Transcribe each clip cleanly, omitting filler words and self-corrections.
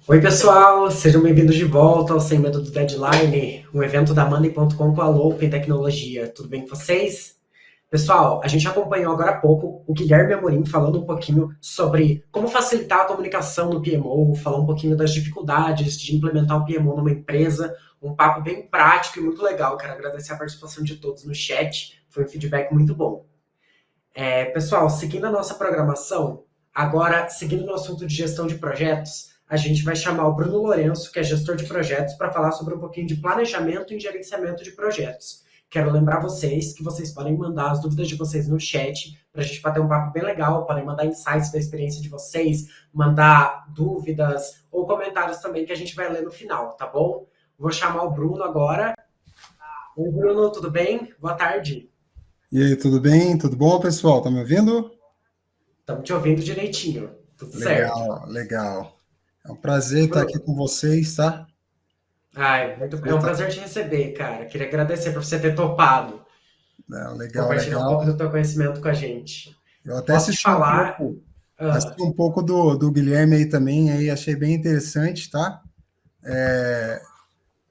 Oi, pessoal, sejam bem-vindos de volta ao Sem Medo do Deadline, um evento da Monday.com com a Loupen Tecnologia. Tudo bem com vocês? Pessoal, a gente acompanhou agora há pouco o Guilherme Amorim falando um pouquinho sobre como facilitar a comunicação no PMO, falou um pouquinho das dificuldades de implementar o PMO numa empresa, um papo bem prático e muito legal. Quero agradecer a participação de todos no chat, foi um feedback muito bom. Pessoal, seguindo a nossa programação, agora, seguindo no assunto de gestão de projetos, a gente vai chamar o Bruno Lourenço, que é gestor de projetos, para falar sobre um pouquinho de planejamento e gerenciamento de projetos. Quero lembrar vocês que vocês podem mandar as dúvidas de vocês no chat, para a gente bater um papo bem legal, podem mandar insights da experiência de vocês, mandar dúvidas ou comentários também que a gente vai ler no final, tá bom? Vou chamar o Bruno agora. Oi, Bruno, tudo bem? Boa tarde. E aí, tudo bem? Tudo bom, pessoal? Tá me ouvindo? Estamos te ouvindo direitinho. Tudo certo. Legal, legal. É um prazer estar aqui Bruno, com vocês, tá? é Prazer um estar... prazer te receber, cara. Queria agradecer por você ter topado Não, legal, compartilhar um pouco legal. do teu conhecimento com a gente. Eu até Posso te falar? Ah, assisti um pouco do Guilherme aí também, aí achei bem interessante, tá?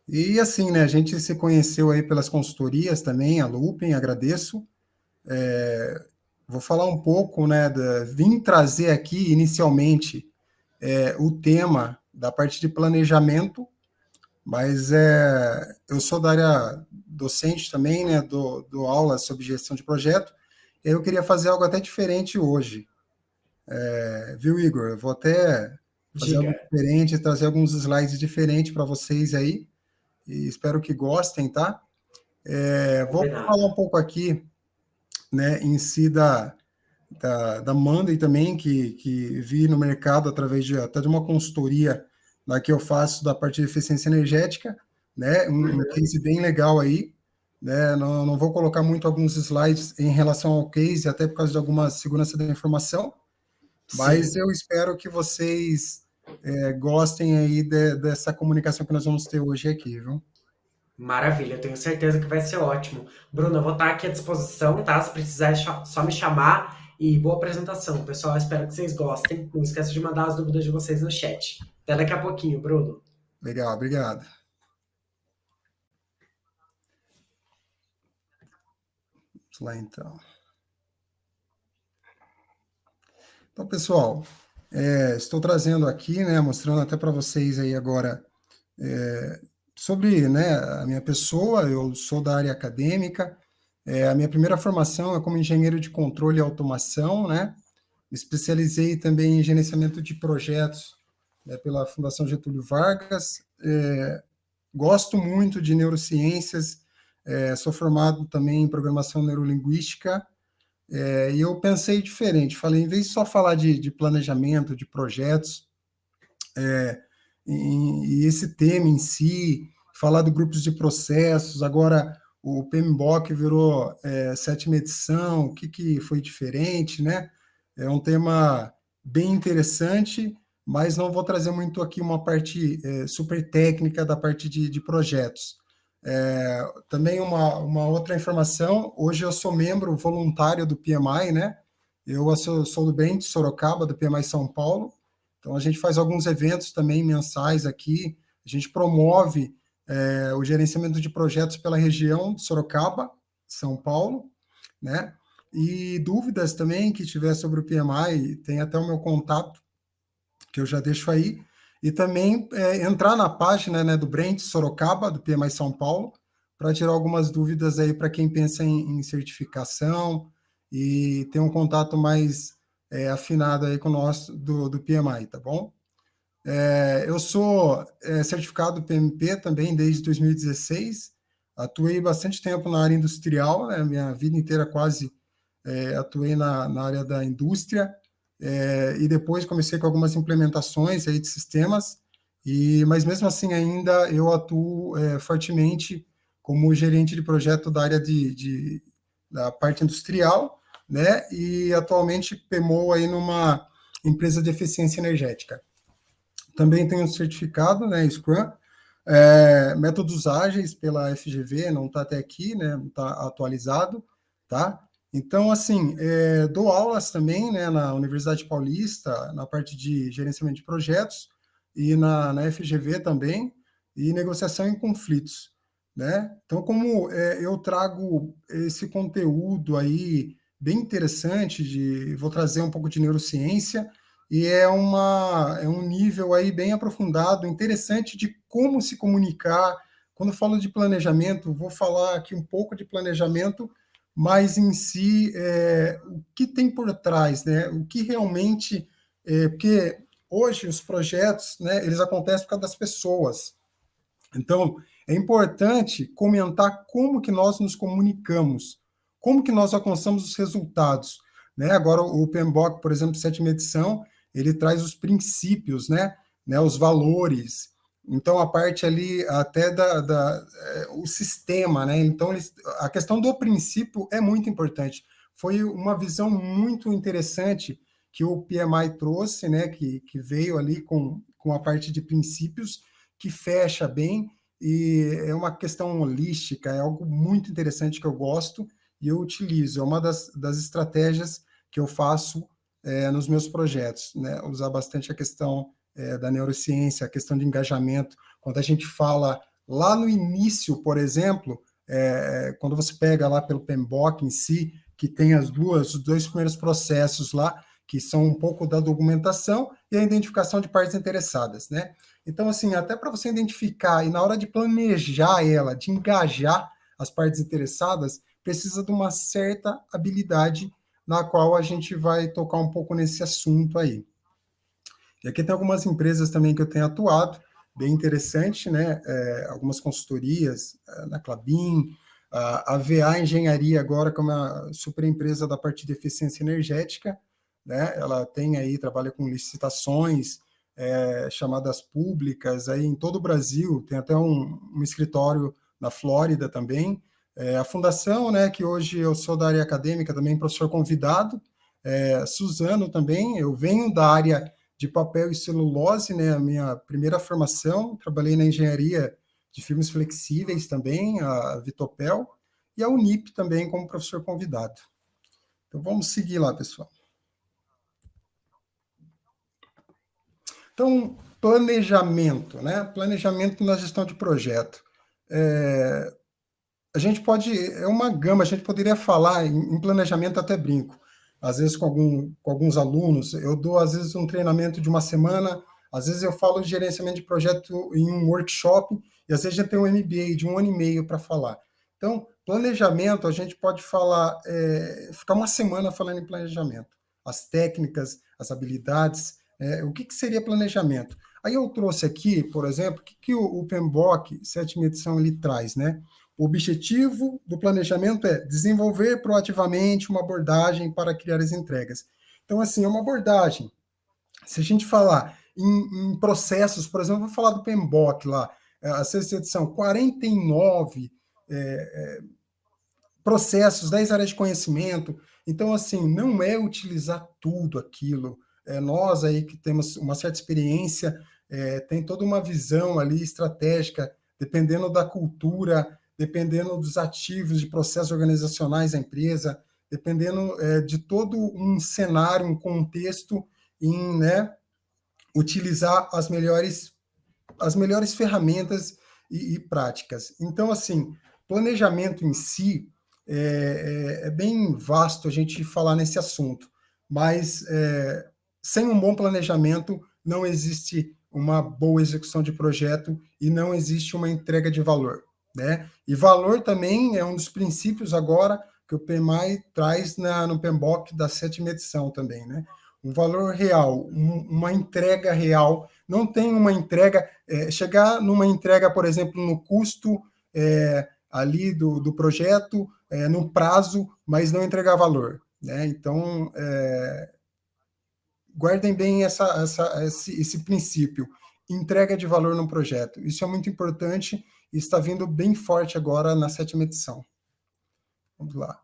E assim, né, a gente se conheceu aí pelas consultorias também, a Lupen, agradeço. Vou falar um pouco, né, vim trazer aqui inicialmente o tema da parte de planejamento. Mas eu sou da área docente também, né? Dou aulas sobre gestão de projeto. Eu queria fazer algo até diferente hoje, viu, Igor? Eu vou até fazer algo diga. diferente, trazer alguns slides diferentes para vocês aí, e espero que gostem, tá? Vou Combinado. falar um pouco aqui, né, em si da Monday também, que vi no mercado através até de uma consultoria lá que eu faço da parte de eficiência energética, né? Um Uhum. case bem legal aí, né? Não vou colocar muito alguns slides em relação ao case, até por causa de alguma segurança da informação, mas Sim, eu espero que vocês gostem aí dessa comunicação que nós vamos ter hoje aqui, viu? maravilha. Eu tenho certeza que vai ser ótimo. Bruno, eu vou estar aqui à disposição, tá? Se precisar, é só me chamar. E boa apresentação, pessoal. Espero que vocês gostem. Não esqueça de mandar as dúvidas de vocês no chat. Até daqui a pouquinho, Bruno. Legal, obrigado. Vamos lá então. Então, pessoal, estou trazendo aqui, né, mostrando até para vocês aí agora sobre, né, a minha pessoa. Eu sou da área acadêmica, a minha primeira formação é como engenheiro de controle e automação, né, me especializei também em gerenciamento de projetos, né, pela Fundação Getúlio Vargas, gosto muito de neurociências, sou formado também em programação neurolinguística, e eu pensei diferente, falei, em vez de só falar de planejamento, de projetos, e esse tema em si, falar de grupos de processos, agora o PMBOK virou sétima edição, o que foi diferente, né? É um tema bem interessante, mas não vou trazer muito aqui uma parte super técnica da parte de projetos. Também uma outra informação, hoje eu sou membro voluntário do PMI, né? Eu sou do BEM de Sorocaba, do PMI São Paulo, então a gente faz alguns eventos também mensais aqui, a gente promove o gerenciamento de projetos pela região de Sorocaba, São Paulo, né? E dúvidas também que tiver sobre o PMI, tem até o meu contato, que eu já deixo aí, e também entrar na página, né, do Brent Sorocaba, do PMI São Paulo, para tirar algumas dúvidas aí para quem pensa em certificação e ter um contato mais afinado aí com o nosso do PMI, tá bom? Eu sou certificado PMP também desde 2016, atuei bastante tempo na área industrial, né, minha vida inteira quase atuei na área da indústria, e depois comecei com algumas implementações aí de sistemas, mas mesmo assim ainda eu atuo fortemente como gerente de projeto da área da parte industrial, né, e atualmente PMO aí numa empresa de eficiência energética. Também tenho um certificado, né, Scrum, métodos ágeis pela FGV, não está até aqui, né, não está atualizado, tá? Então, assim, dou aulas também, né, na Universidade Paulista, na parte de gerenciamento de projetos, e na FGV também, e negociação em conflitos, né? Então, como eu trago esse conteúdo aí bem interessante, vou trazer um pouco de neurociência, e é um nível aí bem aprofundado, interessante de como se comunicar. Quando eu falo de planejamento, vou falar aqui um pouco de planejamento, mas em si, o que tem por trás, né? O que realmente... porque hoje os projetos, né, eles acontecem por causa das pessoas. Então, é importante comentar como que nós nos comunicamos, como que nós alcançamos os resultados, né? Agora, o PMBOK, por exemplo, sétima edição, ele traz os princípios, né, os valores. Então, a parte ali até o sistema, né? Então, a questão do princípio é muito importante. Foi uma visão muito interessante que o PMI trouxe, né? Que veio ali com a parte de princípios, que fecha bem, e é uma questão holística, é algo muito interessante que eu gosto e eu utilizo. É uma das estratégias que eu faço nos meus projetos, né? Usar bastante a questão da neurociência, a questão de engajamento. Quando a gente fala lá no início, por exemplo, quando você pega lá pelo PMBOK em si, que tem os dois primeiros processos lá, que são um pouco da documentação e a identificação de partes interessadas, né? Então, assim, até para você identificar e na hora de planejar ela, de engajar as partes interessadas, precisa de uma certa habilidade na qual a gente vai tocar um pouco nesse assunto aí. E aqui tem algumas empresas também que eu tenho atuado, bem interessante, né? Algumas consultorias, na Klabin, a VA Engenharia agora, que é uma super empresa da parte de eficiência energética, né? Ela tem aí, trabalha com licitações, chamadas públicas aí em todo o Brasil, tem até um escritório na Flórida também. A fundação, né, que hoje eu sou da área acadêmica, também professor convidado, Suzano também, eu venho da área de papel e celulose, né, a minha primeira formação, trabalhei na engenharia de filmes flexíveis também, a Vitopel, e a Unip também como professor convidado. Então vamos seguir lá, pessoal. Então, planejamento, né? Planejamento na gestão de projeto. A gente pode, é uma gama, a gente poderia falar em planejamento, até brinco. Às vezes com alguns alunos, eu dou às vezes um treinamento de uma semana, às vezes eu falo de gerenciamento de projeto em um workshop, e às vezes a gente tem um MBA de 1 ano e meio para falar. Então, planejamento, a gente pode falar, ficar uma semana falando em planejamento. As técnicas, as habilidades, o que seria planejamento? Aí eu trouxe aqui, por exemplo, o que o PMBOK, sétima edição, ele traz, né? O objetivo do planejamento é desenvolver proativamente uma abordagem para criar as entregas. Então, assim, é uma abordagem. Se a gente falar em processos, por exemplo, vou falar do PMBOK lá, a sexta edição, 49 processos, 10 áreas de conhecimento. Então, assim, não é utilizar tudo aquilo. Nós aí que temos uma certa experiência, tem toda uma visão ali estratégica, dependendo da cultura, dependendo dos ativos de processos organizacionais da empresa, dependendo de todo um cenário, um contexto, em, né, utilizar as melhores ferramentas e práticas. Então, assim, planejamento em si é bem vasto a gente falar nesse assunto, mas sem um bom planejamento não existe uma boa execução de projeto e não existe uma entrega de valor, né? E valor também é um dos princípios agora que o PMI traz no PMBOK da sétima edição também, né? Um valor real, uma entrega real. Não tem uma entrega, chegar numa entrega, por exemplo, no custo ali do projeto, no prazo, mas não entregar valor, né? Então, guardem bem esse princípio, entrega de valor no projeto. Isso é muito importante e está vindo bem forte agora na sétima edição. Vamos lá.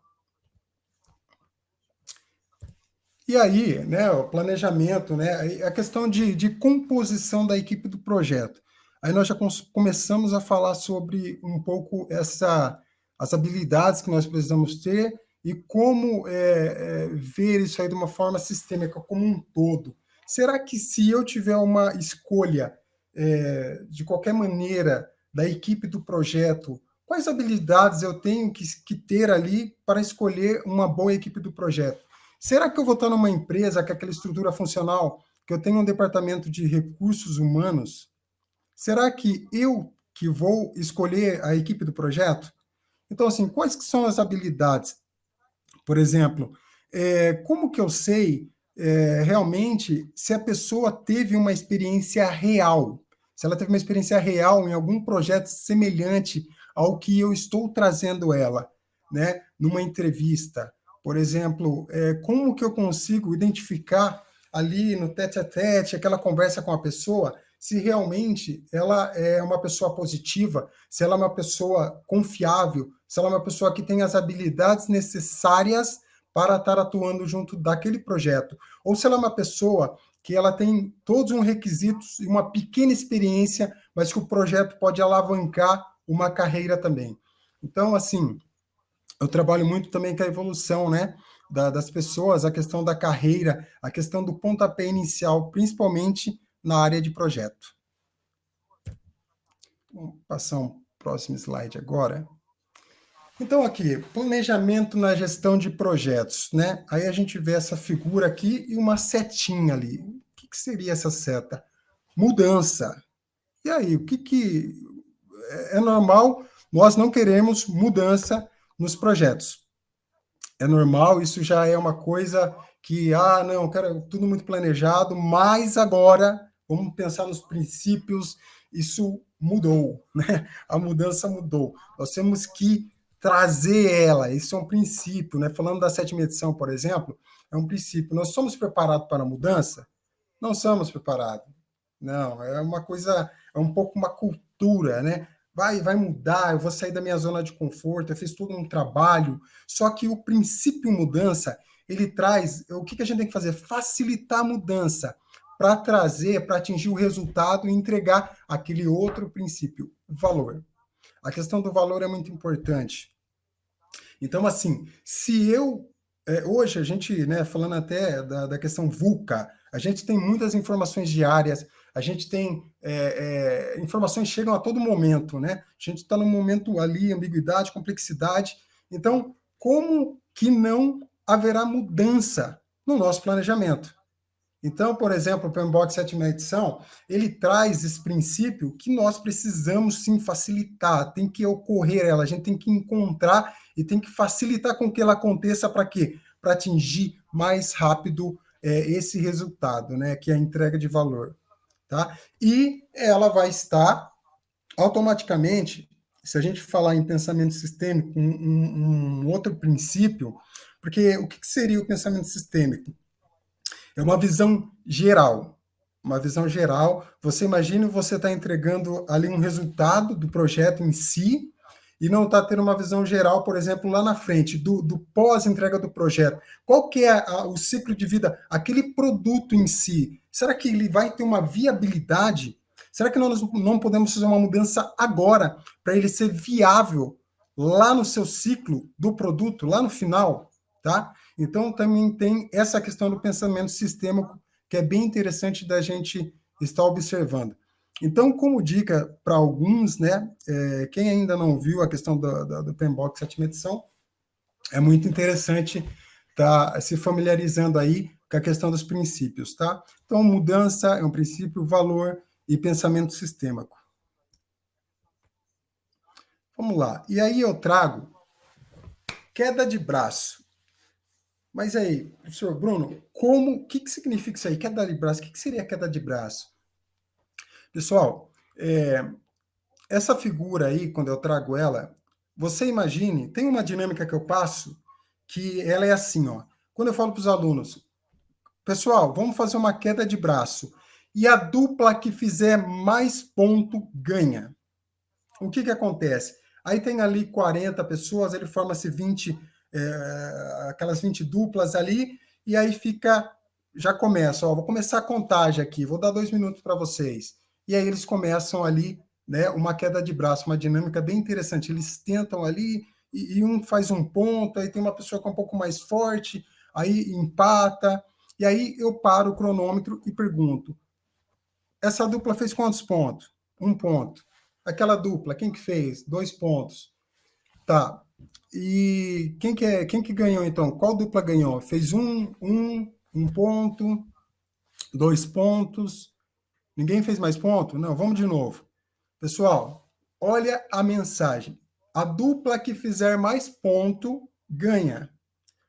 E aí, né, o planejamento, né, a questão de composição da equipe do projeto. Aí nós já começamos a falar sobre um pouco as habilidades que nós precisamos ter e como ver isso aí de uma forma sistêmica, como um todo. Será que se eu tiver uma escolha de qualquer maneira, da equipe do projeto, quais habilidades eu tenho que ter ali para escolher uma boa equipe do projeto? Será que eu vou estar numa empresa com aquela estrutura funcional, que eu tenho um departamento de recursos humanos? Será que eu que vou escolher a equipe do projeto? Então, assim, quais que são as habilidades? Por exemplo, como que eu sei realmente se a pessoa teve uma experiência real? Se ela teve uma experiência real em algum projeto semelhante ao que eu estou trazendo ela, né? Numa entrevista, por exemplo, como que eu consigo identificar ali no tete-a-tete, aquela conversa com a pessoa, se realmente ela é uma pessoa positiva, se ela é uma pessoa confiável, se ela é uma pessoa que tem as habilidades necessárias para estar atuando junto daquele projeto, ou se ela é uma pessoa que ela tem todos os requisitos e uma pequena experiência, mas que o projeto pode alavancar uma carreira também. Então, assim, eu trabalho muito também com a evolução, né, das pessoas, a questão da carreira, a questão do pontapé inicial, principalmente na área de projeto. Vamos passar um próximo slide agora. Então, aqui, planejamento na gestão de projetos, né? Aí a gente vê essa figura aqui e uma setinha ali. O que seria essa seta? Mudança. E aí, o que é normal? Nós não queremos mudança nos projetos. É normal, isso já é uma coisa que, não, quero tudo muito planejado, mas agora vamos pensar nos princípios, isso mudou, né? A mudança mudou. Nós temos que trazer ela, isso é um princípio, né? Falando da sétima edição, por exemplo, é um princípio. Nós somos preparados para a mudança? Não somos preparados. Não, é uma coisa, é um pouco uma cultura, né? Vai mudar, eu vou sair da minha zona de conforto, eu fiz todo um trabalho. Só que o princípio mudança, ele traz, o que a gente tem que fazer? Facilitar a mudança para trazer, para atingir o resultado e entregar aquele outro princípio, o valor. A questão do valor é muito importante. Então, assim, se eu. Hoje, a gente, né, falando até da questão VUCA, a gente tem muitas informações diárias, a gente tem. Informações chegam a todo momento, né? A gente está num momento ali, ambiguidade, complexidade. Então, como que não haverá mudança no nosso planejamento? Então, por exemplo, o PMBOK 7ª edição, ele traz esse princípio que nós precisamos sim facilitar, tem que ocorrer ela, a gente tem que encontrar e tem que facilitar com que ela aconteça para quê? Para atingir mais rápido esse resultado, né, que é a entrega de valor. Tá? E ela vai estar automaticamente, se a gente falar em pensamento sistêmico, um outro princípio, porque o que seria o pensamento sistêmico? É uma visão geral. Uma visão geral. Você imagina você está entregando ali um resultado do projeto em si e não está tendo uma visão geral, por exemplo, lá na frente, do pós-entrega do projeto. Qual que é o ciclo de vida, aquele produto em si? Será que ele vai ter uma viabilidade? Será que nós não podemos fazer uma mudança agora para ele ser viável lá no seu ciclo do produto, lá no final? Tá? Então, também tem essa questão do pensamento sistêmico, que é bem interessante da gente estar observando. Então, como dica para alguns, né, quem ainda não viu a questão do PMBOK 7ª edição, é muito interessante estar se familiarizando aí com a questão dos princípios, tá? Então, mudança é um princípio, valor e pensamento sistêmico. Vamos lá. E aí eu trago queda de braço. Mas aí, professor Bruno, o que significa isso aí? Queda de braço, o que seria queda de braço? Pessoal, essa figura aí, quando eu trago ela, você imagine, tem uma dinâmica que eu passo, que ela é assim, ó. Quando eu falo para os alunos, pessoal, vamos fazer uma queda de braço, e a dupla que fizer mais ponto ganha. O que acontece? Aí tem ali 40 pessoas, ele forma-se 20, aquelas 20 duplas ali, e aí já começa, ó, vou começar a contagem aqui, vou dar 2 minutos para vocês. E aí eles começam ali, né, uma queda de braço, uma dinâmica bem interessante. Eles tentam ali, e um faz um ponto, aí tem uma pessoa que é um pouco mais forte, aí empata, e aí eu paro o cronômetro e pergunto, essa dupla fez quantos pontos? 1 ponto. Aquela dupla, quem que fez? 2 pontos. Tá. E quem que ganhou, então? Qual dupla ganhou? Fez 1 ponto, 2 pontos. Ninguém fez mais ponto? Não, vamos de novo. Pessoal, olha a mensagem. A dupla que fizer mais ponto ganha.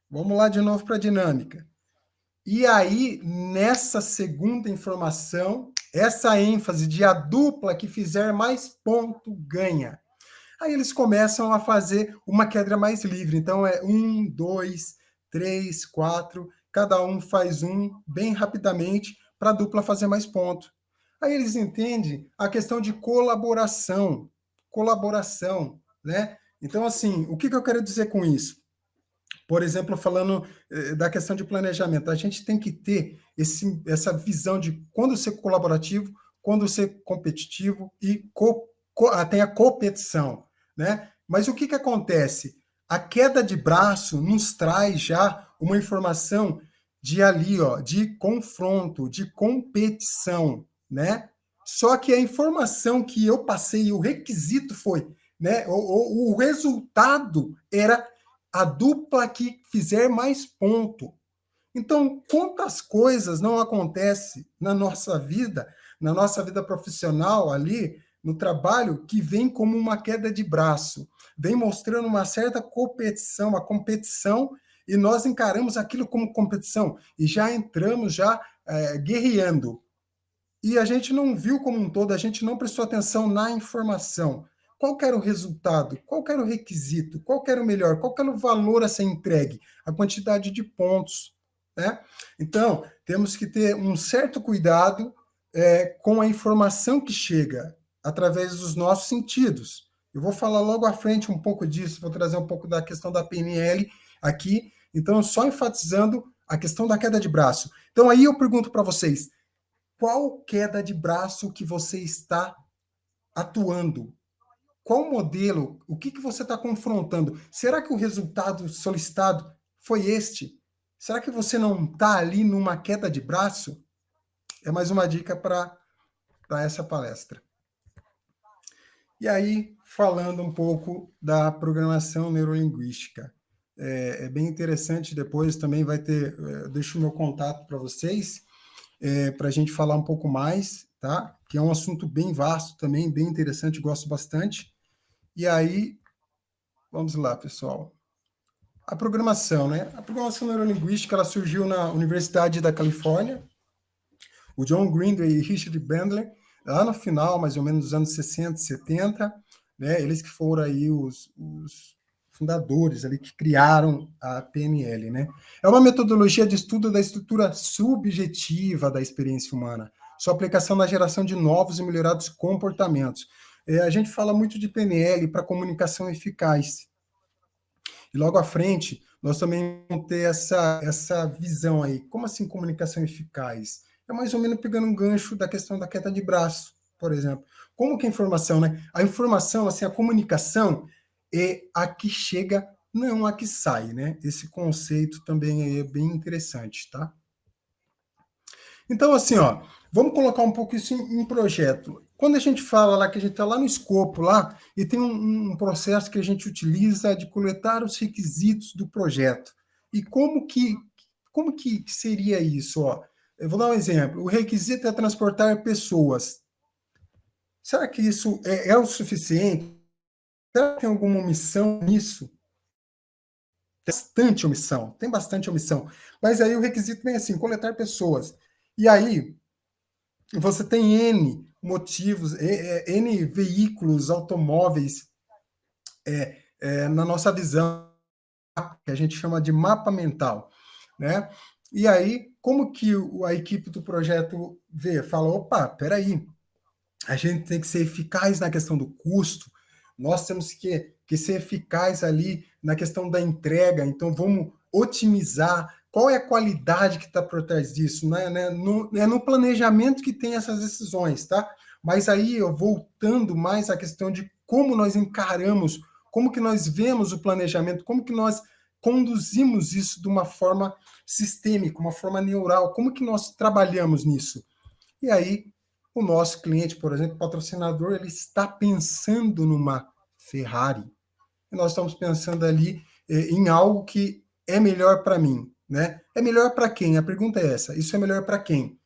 Vamos lá de novo para a dinâmica. E aí, nessa segunda informação, essa ênfase de a dupla que fizer mais ponto ganha. Aí eles começam a fazer uma queda mais livre. Então é 1, 2, 3, 4. Cada um faz um bem rapidamente para a dupla fazer mais ponto. Aí eles entendem a questão de colaboração. Colaboração, né? Então, assim, o que eu quero dizer com isso? Por exemplo, falando da questão de planejamento, a gente tem que ter essa visão de quando ser colaborativo, quando ser competitivo e tem a competição, né? Mas o que acontece? A queda de braço nos traz já uma informação de ali, ó, de confronto, de competição, né? Só que a informação que eu passei, o requisito foi, né? O resultado era a dupla que fizer mais ponto. Então, quantas coisas não acontecem na nossa vida profissional ali, no trabalho, que vem como uma queda de braço, vem mostrando uma certa competição, uma competição, e nós encaramos aquilo como competição, e já entramos guerreando. E a gente não viu como um todo, a gente não prestou atenção na informação. Qual que era o resultado? Qual que era o requisito? Qual que era o melhor? Qual que era o valor a ser entregue? A quantidade de pontos, né? Então, temos que ter um certo cuidado com a informação que chega através dos nossos sentidos. Eu vou falar logo à frente um pouco disso, vou trazer um pouco da questão da PNL aqui. Então, só enfatizando a questão da queda de braço. Então, aí eu pergunto para vocês, qual queda de braço que você está atuando? Qual modelo? O que você está confrontando? Será que o resultado solicitado foi este? Será que você não está ali numa queda de braço? É mais uma dica para essa palestra. E aí, falando um pouco da programação neurolinguística. É bem interessante, depois também vai ter, eu deixo o meu contato para vocês, para a gente falar um pouco mais, tá? Que é um assunto bem vasto também, bem interessante, gosto bastante. E aí, vamos lá, pessoal. A programação, né? A programação neurolinguística, ela surgiu na Universidade da Califórnia. O John Grindley e Richard Bandler, lá no final, mais ou menos dos anos 60, 70, né? Eles que foram aí os fundadores ali que criaram a PNL, né? É uma metodologia de estudo da estrutura subjetiva da experiência humana, sua aplicação na geração de novos e melhorados comportamentos. A gente fala muito de PNL para comunicação eficaz. E logo à frente, nós também vamos ter essa visão aí. Como assim comunicação eficaz? É mais ou menos pegando um gancho da questão da queda de braço, por exemplo. Como que a informação, né? A informação, assim, a comunicação é a que chega, não a que sai, né? Esse conceito também é bem interessante, tá? Então, assim, ó, vamos colocar um pouco isso em projeto. Quando a gente fala lá que a gente está lá no escopo lá e tem um processo que a gente utiliza de coletar os requisitos do projeto. E como que seria isso? Ó? Eu vou dar um exemplo. O requisito é transportar pessoas. Será que isso é o suficiente? Será que tem alguma omissão nisso? Tem bastante omissão. Mas aí o requisito vem assim, coletar pessoas. E aí, você tem N motivos, N veículos, automóveis na nossa visão, que a gente chama de mapa mental, né? E aí, como que a equipe do projeto vê? Fala, opa, peraí, a gente tem que ser eficaz na questão do custo, nós temos que ser eficaz ali na questão da entrega, então vamos otimizar. Qual é a qualidade que está por trás disso? No planejamento que tem essas decisões, tá? Mas aí, eu voltando mais à questão de como nós encaramos, como que nós vemos o planejamento, como que nós conduzimos isso de uma forma sistêmica, uma forma neural, como que nós trabalhamos nisso? E aí, o nosso cliente, por exemplo, patrocinador, ele está pensando numa Ferrari. E nós estamos pensando ali em algo que é melhor para mim, né? É melhor para quem? A pergunta é essa. Isso é melhor para quem?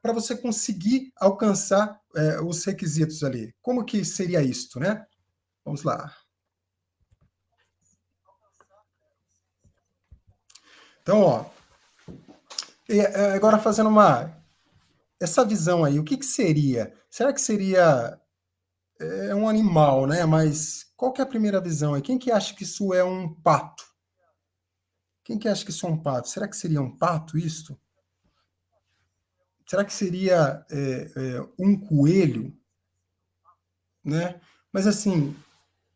Para você conseguir alcançar os requisitos ali. Como que seria isto, né? Vamos lá. Então, ó, agora fazendo essa visão aí, o que seria? Será que seria um animal, né? Mas qual que é a primeira visão aí? Quem que acha que isso é um pato? Quem que acha que isso é um pato? Será que seria um pato isto? Será que seria um coelho, né? Mas assim,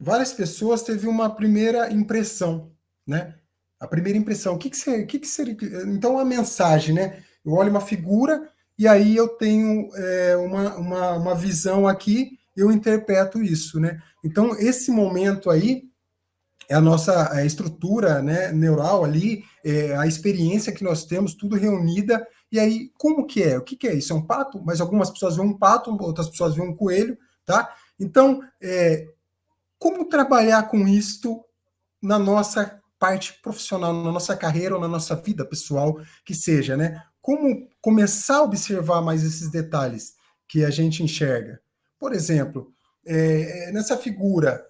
várias pessoas teve uma primeira impressão, né? A primeira impressão, o que seria? Então, a mensagem, né? Eu olho uma figura e aí eu tenho uma visão aqui, eu interpreto isso, né? Então, esse momento aí é a nossa estrutura, né, neural ali, a experiência que nós temos, tudo reunida. E aí, como que é? O que é isso? É um pato? Mas algumas pessoas veem um pato, outras pessoas veem um coelho, tá? Então, como trabalhar com isto na nossa parte profissional, na nossa carreira ou na nossa vida pessoal, que seja, né? Como começar a observar mais esses detalhes que a gente enxerga? Por exemplo, nessa figura,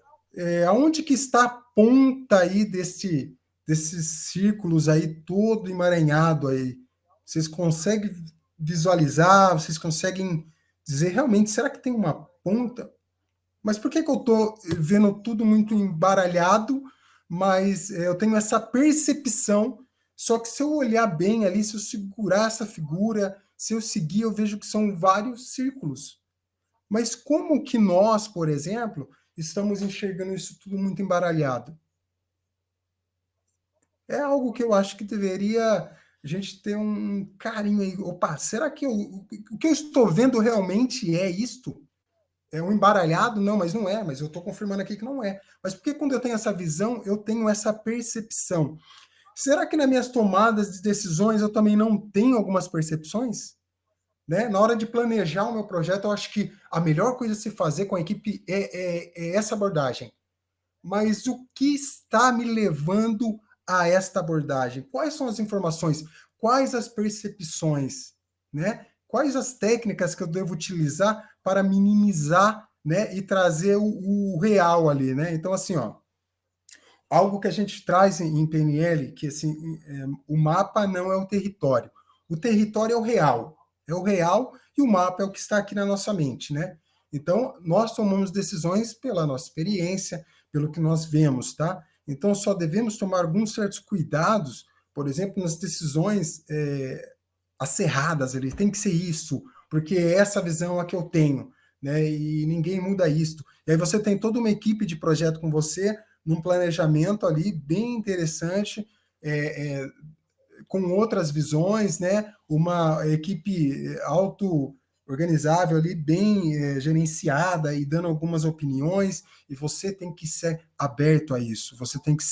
aonde que está a ponta aí desses círculos aí todo emaranhado aí? Vocês conseguem visualizar? Vocês conseguem dizer realmente, será que tem uma ponta? Mas por que que eu estou vendo tudo muito embaralhado, mas eu tenho essa percepção, só que se eu olhar bem ali, se eu segurar essa figura, se eu seguir, eu vejo que são vários círculos. Mas como que nós, por exemplo, estamos enxergando isso tudo muito embaralhado? É algo que eu acho que deveria a gente ter um carinho aí. Opa, será que o que eu estou vendo realmente é isto? É um embaralhado? Não, mas não é, mas eu estou confirmando aqui que não é. Mas por que quando eu tenho essa visão, eu tenho essa percepção? Será que nas minhas tomadas de decisões eu também não tenho algumas percepções? Né? Na hora de planejar o meu projeto, eu acho que a melhor coisa a se fazer com a equipe é essa abordagem. Mas o que está me levando a esta abordagem? Quais são as informações? Quais as percepções? Né? Quais as técnicas que eu devo utilizar para minimizar, né, e trazer o real ali, né? Então, assim, ó, algo que a gente traz em PNL, que assim, o mapa não é o território. O território é o real e o mapa é o que está aqui na nossa mente, né? Então, nós tomamos decisões pela nossa experiência, pelo que nós vemos, tá? Então, só devemos tomar alguns certos cuidados, por exemplo, nas decisões acerradas, ele tem que ser isso, porque essa visão é a que eu tenho, né? E ninguém muda isto. E aí você tem toda uma equipe de projeto com você, num planejamento ali bem interessante, é, é, com outras visões, né? Uma equipe auto-organizável ali, bem gerenciada e dando algumas opiniões, e você tem que ser aberto a isso, você tem que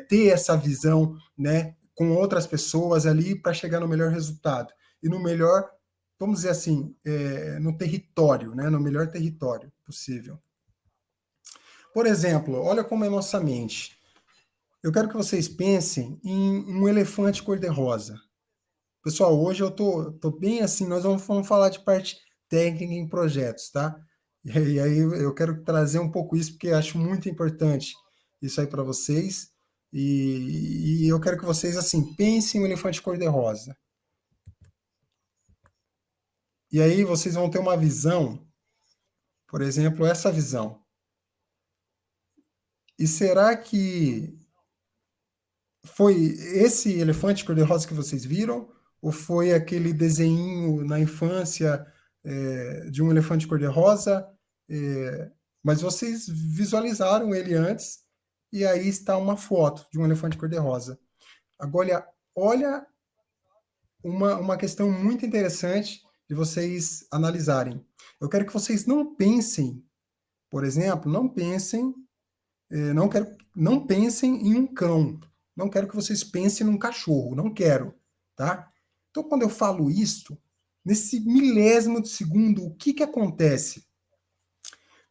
ter essa visão, né? Com outras pessoas ali para chegar no melhor resultado. E no melhor, vamos dizer assim, no território, né? No melhor território possível. Por exemplo, olha como é a nossa mente. Eu quero que vocês pensem em um elefante cor-de-rosa. Pessoal, hoje eu tô bem assim, nós vamos falar de parte técnica em projetos, tá? E aí eu quero trazer um pouco isso, porque acho muito importante isso aí para vocês. E eu quero que vocês, assim, pensem em um elefante cor-de-rosa. E aí vocês vão ter uma visão, por exemplo, essa visão. E será que foi esse elefante cor-de-rosa que vocês viram? Ou foi aquele desenho na infância de um elefante cor-de-rosa? Mas vocês visualizaram ele antes, e aí está uma foto de um elefante cor-de-rosa. Agora, olha uma questão muito interessante de vocês analisarem. Eu quero que vocês não pensem, por exemplo, não pensem não pensem em um cão, não quero que vocês pensem num cachorro, não quero, tá? Então, quando eu falo isso, nesse milésimo de segundo, o que acontece?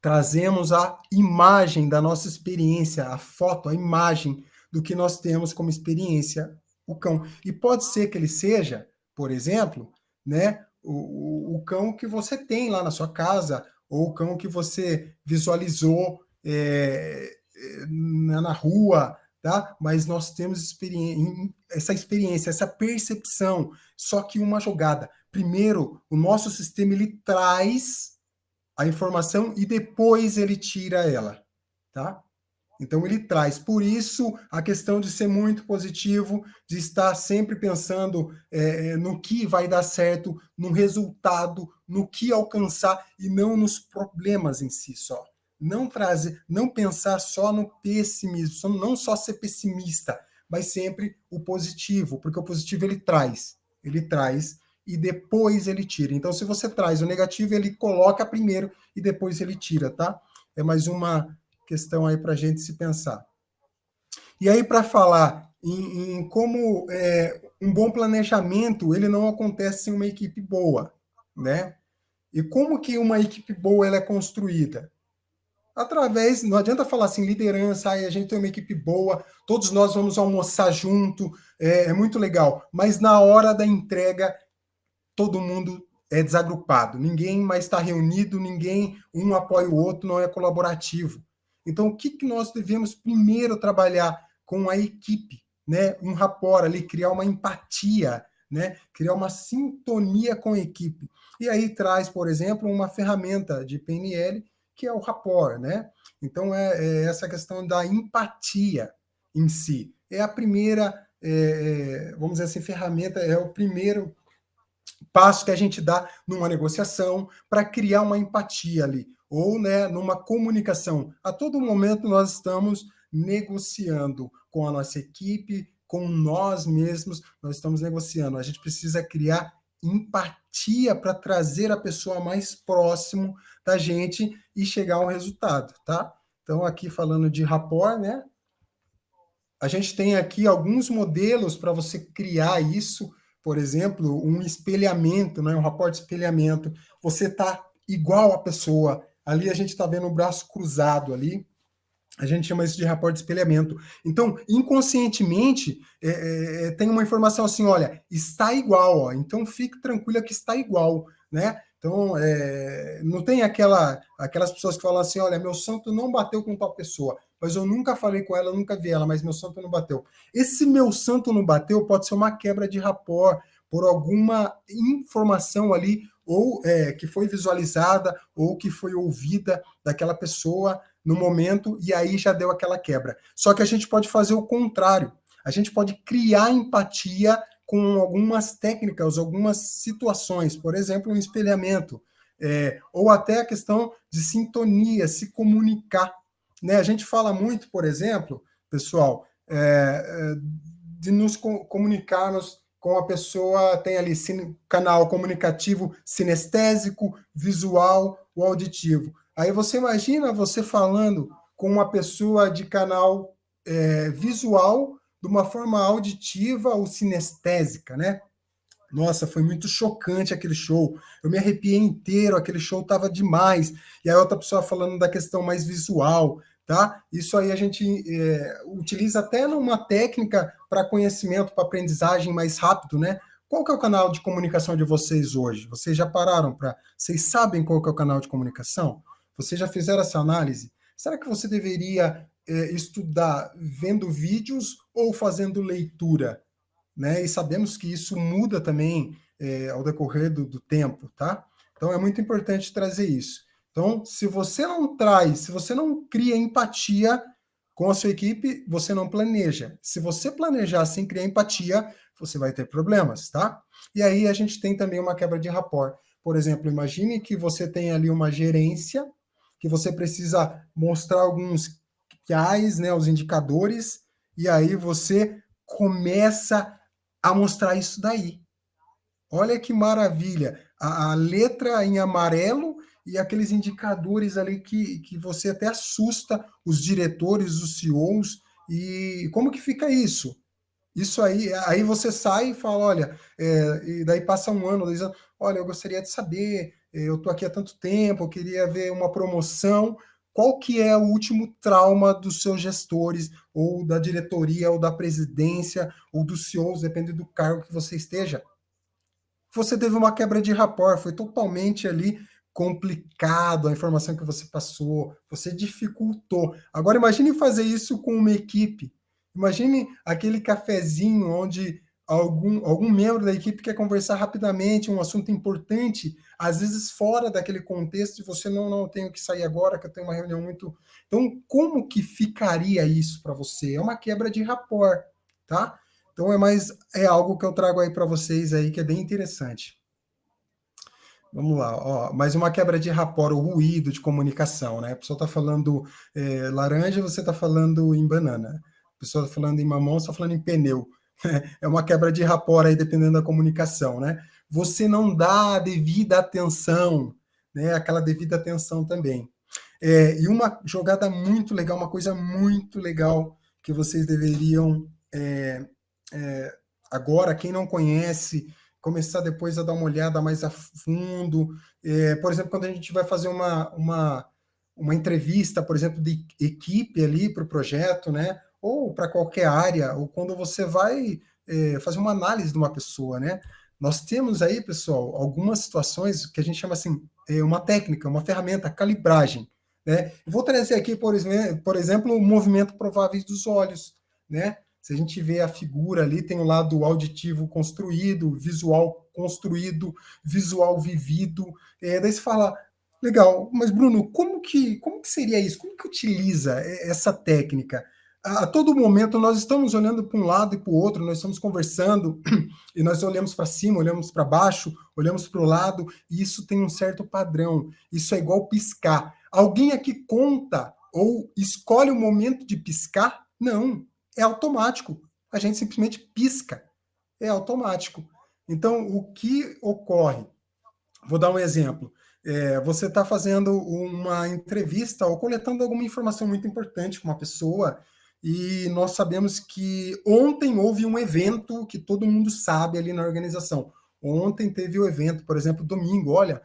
Trazemos a imagem da nossa experiência, a foto, a imagem do que nós temos como experiência, o cão. E pode ser que ele seja, por exemplo, né, o cão que você tem lá na sua casa, ou o cão que você visualizou na rua, tá? Mas nós temos essa experiência, essa percepção, só que uma jogada. Primeiro, o nosso sistema ele traz a informação e depois ele tira ela, tá? Então ele traz. Por isso a questão de ser muito positivo, de estar sempre pensando no que vai dar certo, no resultado, no que alcançar e não nos problemas em si só. Não trazer, não pensar só no pessimismo, não só ser pessimista, mas sempre o positivo, porque o positivo ele traz e depois ele tira. Então, se você traz o negativo, ele coloca primeiro e depois ele tira, tá? É mais uma questão aí para a gente se pensar. E aí, para falar em como um bom planejamento, ele não acontece sem uma equipe boa, né? E como que uma equipe boa ela é construída? Através, não adianta falar assim, liderança, aí a gente tem uma equipe boa, todos nós vamos almoçar junto, é muito legal, mas na hora da entrega todo mundo é desagrupado, ninguém mais está reunido, ninguém, um apoia o outro, não é colaborativo. Então, o que nós devemos primeiro trabalhar com a equipe, né? Um rapport ali, criar uma empatia, né? Criar uma sintonia com a equipe. E aí traz, por exemplo, uma ferramenta de PNL, que é o rapport, né? Então, é essa questão da empatia em si. É a primeira, vamos dizer assim, ferramenta, é o primeiro passo que a gente dá numa negociação para criar uma empatia ali, ou né, numa comunicação. A todo momento nós estamos negociando com a nossa equipe, com nós mesmos, nós estamos negociando. A gente precisa criar empatia para trazer a pessoa mais próximo da gente e chegar a um resultado, tá? Então, aqui falando de rapport, né? A gente tem aqui alguns modelos para você criar isso, por exemplo, um espelhamento, né? Um rapport de espelhamento. Você está igual à pessoa. Ali a gente está vendo o braço cruzado ali. A gente chama isso de rapport de espelhamento. Então, inconscientemente, tem uma informação assim, olha, está igual, ó, então fique tranquila que está igual, né? Então, não tem aquelas pessoas que falam assim, olha, meu santo não bateu com tal pessoa, mas eu nunca falei com ela, nunca vi ela, mas meu santo não bateu. Esse meu santo não bateu pode ser uma quebra de rapport por alguma informação ali, ou que foi visualizada, ou que foi ouvida daquela pessoa no momento, e aí já deu aquela quebra. Só que a gente pode fazer o contrário. A gente pode criar empatia com algumas técnicas, algumas situações, por exemplo, um espelhamento, ou até a questão de sintonia, se comunicar. Né? A gente fala muito, por exemplo, pessoal, de nos comunicarmos com a pessoa, tem ali canal comunicativo sinestésico, visual ou auditivo. Aí você imagina você falando com uma pessoa de canal visual de uma forma auditiva ou sinestésica, né? Nossa, foi muito chocante aquele show. Eu me arrepiei inteiro, aquele show estava demais. E a outra pessoa falando da questão mais visual, tá? Isso aí a gente utiliza até numa técnica para conhecimento, para aprendizagem mais rápido, né? Qual que é o canal de comunicação de vocês hoje? Vocês já pararam para... Vocês sabem qual que é o canal de comunicação? Vocês já fizeram essa análise? Será que você deveria estudar vendo vídeos ou fazendo leitura? Né? E sabemos que isso muda também ao decorrer do tempo, tá? Então é muito importante trazer isso. Então, se você não traz, se você não cria empatia com a sua equipe, você não planeja. Se você planejar sem criar empatia, você vai ter problemas, tá? E aí a gente tem também uma quebra de rapport. Por exemplo, imagine que você tem ali uma gerência, que você precisa mostrar alguns KPIs, né, os indicadores, e aí você começa a mostrar isso daí. Olha que maravilha. A letra em amarelo e aqueles indicadores ali que você até assusta os diretores, os CEOs, e como que fica isso? Isso aí você sai e fala, olha, e daí passa um ano, 2 anos, olha, eu gostaria de saber, eu estou aqui há tanto tempo, eu queria ver uma promoção, qual que é o último trauma dos seus gestores, ou da diretoria, ou da presidência, ou dos CEOs, depende do cargo que você esteja. Você teve uma quebra de rapport, foi totalmente ali complicado a informação que você passou, você dificultou. Agora imagine fazer isso com uma equipe. Imagine aquele cafezinho onde algum membro da equipe quer conversar rapidamente um assunto importante, às vezes fora daquele contexto, e você não tenho que sair agora, que eu tenho uma reunião muito. Então, como que ficaria isso para você? É uma quebra de rapport, tá? Então é algo que eu trago aí para vocês aí que é bem interessante. Vamos lá, ó, mais uma quebra de rapport, o ruído de comunicação, né? A pessoa está falando laranja, você está falando em banana. A pessoa está falando em mamão, você está falando em pneu. É uma quebra de rapport aí, dependendo da comunicação, né? Você não dá a devida atenção, né? Aquela devida atenção também. E uma jogada muito legal, uma coisa muito legal que vocês deveriam agora, quem não conhece, começar depois a dar uma olhada mais a fundo. Por exemplo, quando a gente vai fazer uma entrevista, por exemplo, de equipe ali para o projeto, né? Ou para qualquer área, ou quando você vai fazer uma análise de uma pessoa, né? Nós temos aí, pessoal, algumas situações que a gente chama assim, uma técnica, uma ferramenta, calibragem. Né? Eu vou trazer aqui, por exemplo, o movimento provável dos olhos, né? Se a gente vê a figura ali, tem o lado auditivo construído, visual vivido. Daí você fala, legal, mas Bruno, como que seria isso? Como que utiliza essa técnica? A todo momento nós estamos olhando para um lado e para o outro, nós estamos conversando e nós olhamos para cima, olhamos para baixo, olhamos para o lado, e isso tem um certo padrão. Isso é igual piscar. Alguém aqui conta ou escolhe o momento de piscar? Não, é automático. A gente simplesmente pisca. É automático. Então, o que ocorre? Vou dar um exemplo. Você está fazendo uma entrevista ou coletando alguma informação muito importante com uma pessoa e nós sabemos que ontem houve um evento que todo mundo sabe ali na organização. Ontem teve o evento, por exemplo, domingo, olha,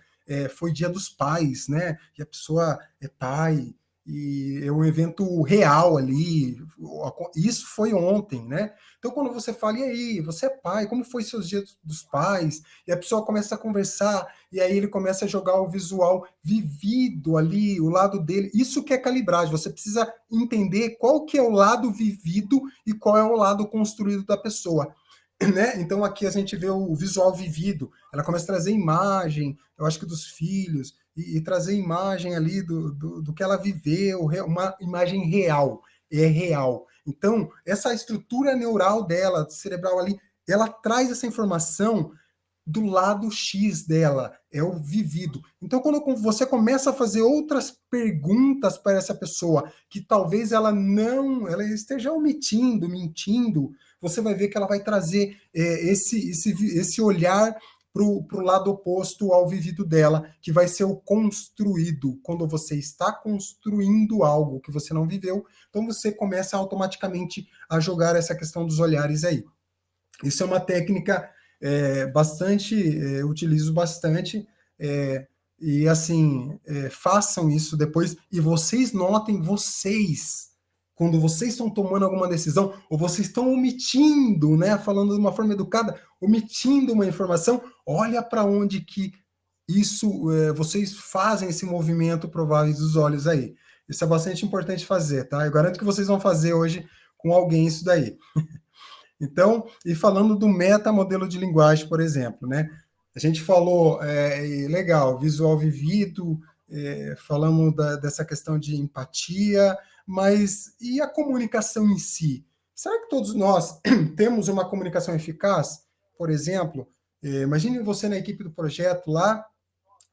foi Dia dos Pais, né? E a pessoa é pai, e é um evento real ali. Isso foi ontem, né? Então, quando você fala, e aí, você é pai, como foi seus dias dos pais? E a pessoa começa a conversar, e aí ele começa a jogar o visual vivido ali, o lado dele. Isso que é calibragem, você precisa entender qual que é o lado vivido e qual é o lado construído da pessoa. Né? Então aqui a gente vê o visual vivido, ela começa a trazer imagem, eu acho que dos filhos, e trazer imagem ali do que ela viveu, uma imagem real, é real. Então, essa estrutura neural dela, cerebral ali, ela traz essa informação do lado X dela, é o vivido. Então, quando você começa a fazer outras perguntas para essa pessoa, que talvez ela esteja omitindo, mentindo, você vai ver que ela vai trazer esse olhar para o lado oposto ao vivido dela, que vai ser o construído. Quando você está construindo algo que você não viveu, então você começa automaticamente a jogar essa questão dos olhares aí. Isso é uma técnica utilizo bastante, e assim, façam isso depois, e vocês notem, quando vocês estão tomando alguma decisão, ou vocês estão omitindo, né, falando de uma forma educada, omitindo uma informação, olha para onde que vocês fazem esse movimento provável dos olhos aí. Isso é bastante importante fazer, tá? Eu garanto que vocês vão fazer hoje com alguém isso daí. Então, e falando do metamodelo de linguagem, por exemplo, né? A gente falou, legal, visual vivido, falamos dessa questão de empatia, mas e a comunicação em si? Será que todos nós temos uma comunicação eficaz? Por exemplo, imagine você na equipe do projeto lá,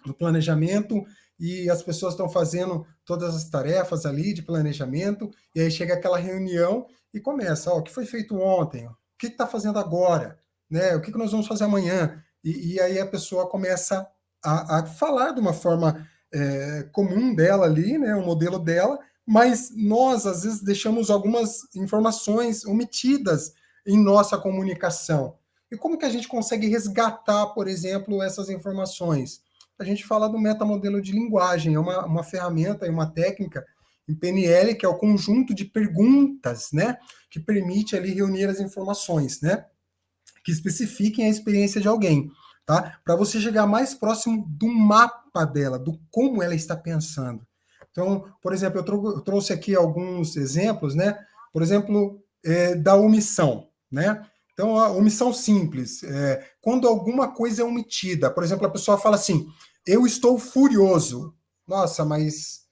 no planejamento, e as pessoas estão fazendo todas as tarefas ali de planejamento, e aí chega aquela reunião e começa, o que foi feito ontem? O que está fazendo agora? Né? O que nós vamos fazer amanhã? E aí a pessoa começa a falar de uma forma comum dela ali, né, o modelo dela, mas nós, às vezes, deixamos algumas informações omitidas em nossa comunicação. E como que a gente consegue resgatar, por exemplo, essas informações? A gente fala do metamodelo de linguagem, é uma ferramenta e uma técnica em PNL, que é o conjunto de perguntas, né, que permite ali reunir as informações, né, que especifiquem a experiência de alguém, tá? Para você chegar mais próximo do mapa dela, do como ela está pensando. Então, por exemplo, eu trouxe aqui alguns exemplos, né? Por exemplo, da omissão, né? Então, a omissão simples, quando alguma coisa é omitida, por exemplo, a pessoa fala assim, eu estou furioso. Nossa, mas